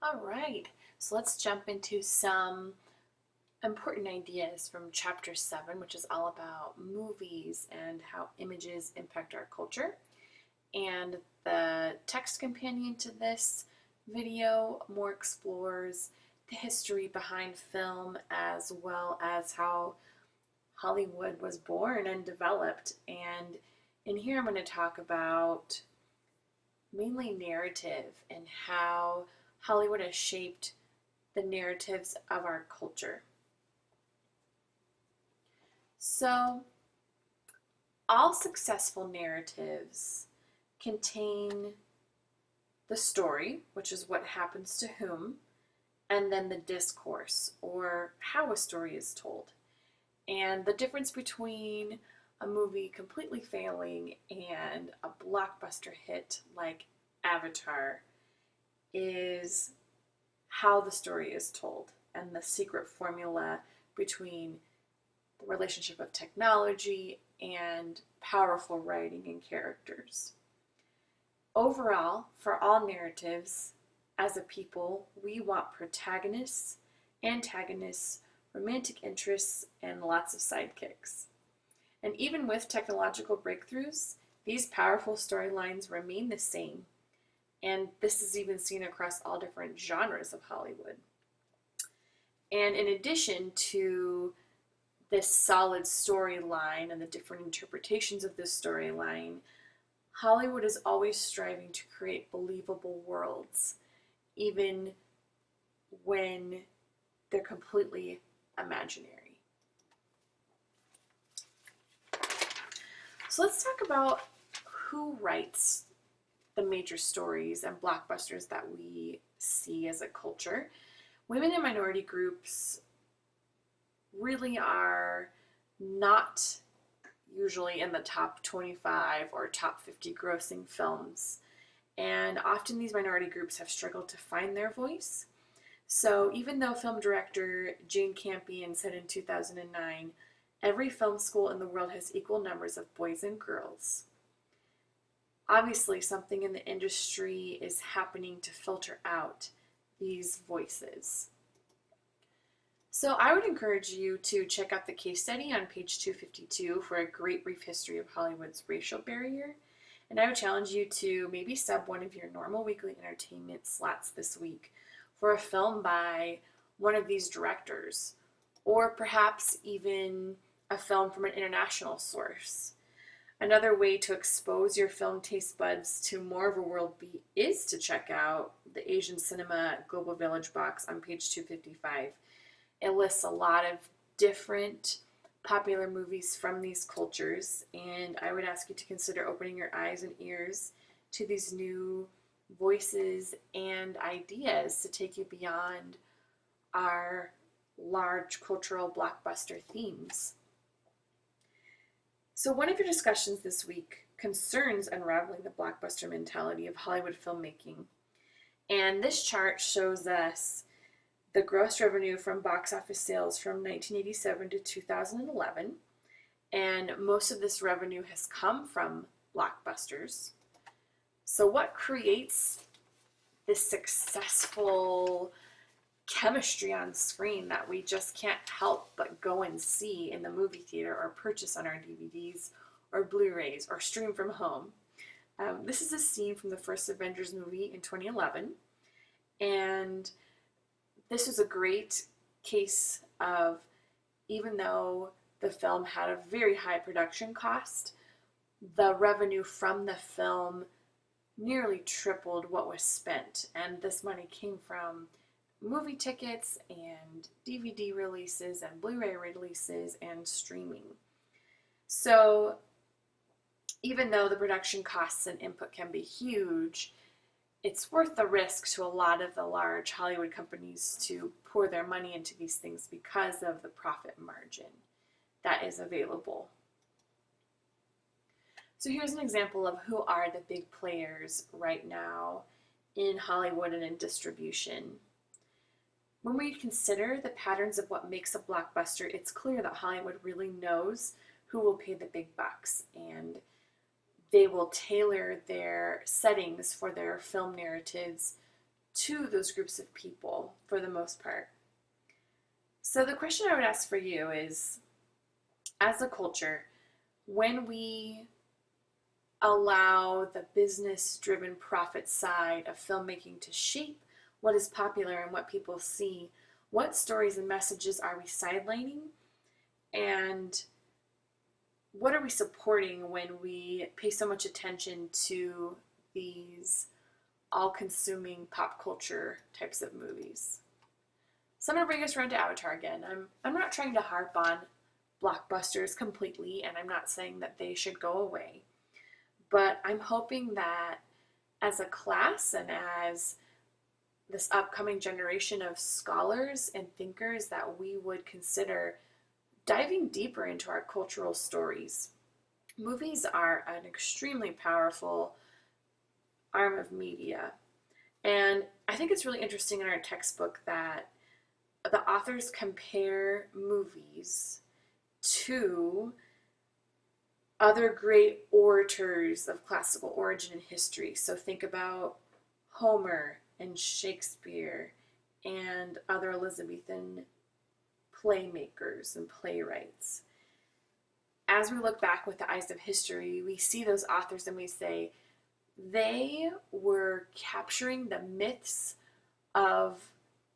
All right, so let's jump into some important ideas from chapter 7, which is all about movies and how images impact our culture. And the text companion to this video more explores the history behind film as well as how Hollywood was born and developed. And in here, I'm going to talk about mainly narrative and how Hollywood has shaped the narratives of our culture. So, all successful narratives contain the story, which is what happens to whom, and then the discourse, or how a story is told. And the difference between a movie completely failing and a blockbuster hit like Avatar is how the story is told and the secret formula between the relationship of technology and powerful writing and characters. Overall, for all narratives, as a people, we want protagonists, antagonists, romantic interests, and lots of sidekicks. And even with technological breakthroughs, these powerful storylines remain the same. And this is even seen across all different genres of Hollywood. And in addition to this solid storyline and the different interpretations of this storyline, Hollywood is always striving to create believable worlds, even when they're completely imaginary. So let's talk about who writes the major stories and blockbusters that we see as a culture. Women and minority groups really are not usually in the top 25 or top 50 grossing films. And often these minority groups have struggled to find their voice. So even though film director Jane Campion said in 2009, every film school in the world has equal numbers of boys and girls, obviously something in the industry is happening to filter out these voices. So I would encourage you to check out the case study on page 252 for a great brief history of Hollywood's racial barrier. And I would challenge you to maybe sub one of your normal weekly entertainment slots this week for a film by one of these directors, or perhaps even a film from an international source. Another way to expose your film taste buds to more of a world beat is to check out the Asian Cinema Global Village box on page 255. It lists a lot of different popular movies from these cultures, and I would ask you to consider opening your eyes and ears to these new voices and ideas to take you beyond our large cultural blockbuster themes. So one of your discussions this week concerns unraveling the blockbuster mentality of Hollywood filmmaking. And this chart shows us the gross revenue from box office sales from 1987 to 2011. And most of this revenue has come from blockbusters. So what creates this successful chemistry on screen that we just can't help but go and see in the movie theater or purchase on our DVDs or Blu-rays or stream from home? This is a scene from the first Avengers movie in 2011, and this was a great case of, even though the film had a very high production cost, the revenue from the film nearly tripled what was spent, and this money came from movie tickets and DVD releases and Blu-ray releases and streaming. So even though the production costs and input can be huge, it's worth the risk to a lot of the large Hollywood companies to pour their money into these things because of the profit margin that is available. So here's an example of who are the big players right now in Hollywood and in distribution. When we consider the patterns of what makes a blockbuster, it's clear that Hollywood really knows who will pay the big bucks, and they will tailor their settings for their film narratives to those groups of people for the most part. So the question I would ask for you is, as a culture, when we allow the business-driven profit side of filmmaking to shape what is popular and what people see, what stories and messages are we sidelining? And what are we supporting when we pay so much attention to these all-consuming pop culture types of movies? So I'm going to bring us around to Avatar again. I'm not trying to harp on blockbusters completely, and I'm not saying that they should go away. But I'm hoping that as a class and as this upcoming generation of scholars and thinkers, that we would consider diving deeper into our cultural stories. Movies are an extremely powerful arm of media. And I think it's really interesting in our textbook that the authors compare movies to other great orators of classical origin and history. So think about Homer and Shakespeare and other Elizabethan playmakers and playwrights. As we look back with the eyes of history, we see those authors and we say, they were capturing the myths of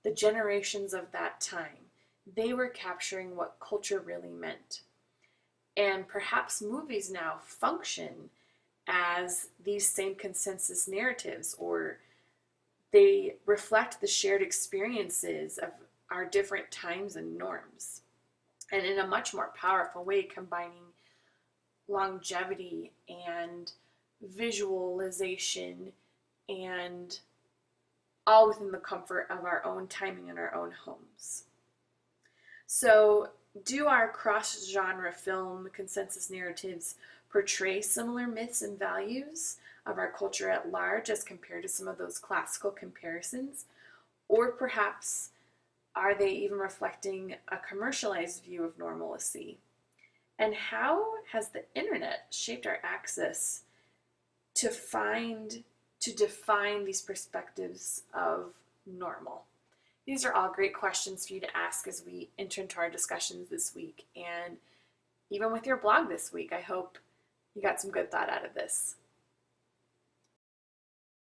the generations of that time. They were capturing what culture really meant. And perhaps movies now function as these same consensus narratives, or they reflect the shared experiences of our different times and norms. And in a much more powerful way, combining longevity and visualization, and all within the comfort of our own timing in our own homes. So, do our cross-genre film consensus narratives portray similar myths and values of our culture at large as compared to some of those classical comparisons? Or perhaps are they even reflecting a commercialized view of normalcy? And how has the internet shaped our access to define these perspectives of normal? These are all great questions for you to ask as we enter into our discussions this week. And even with your blog this week, I hope you got some good thought out of this.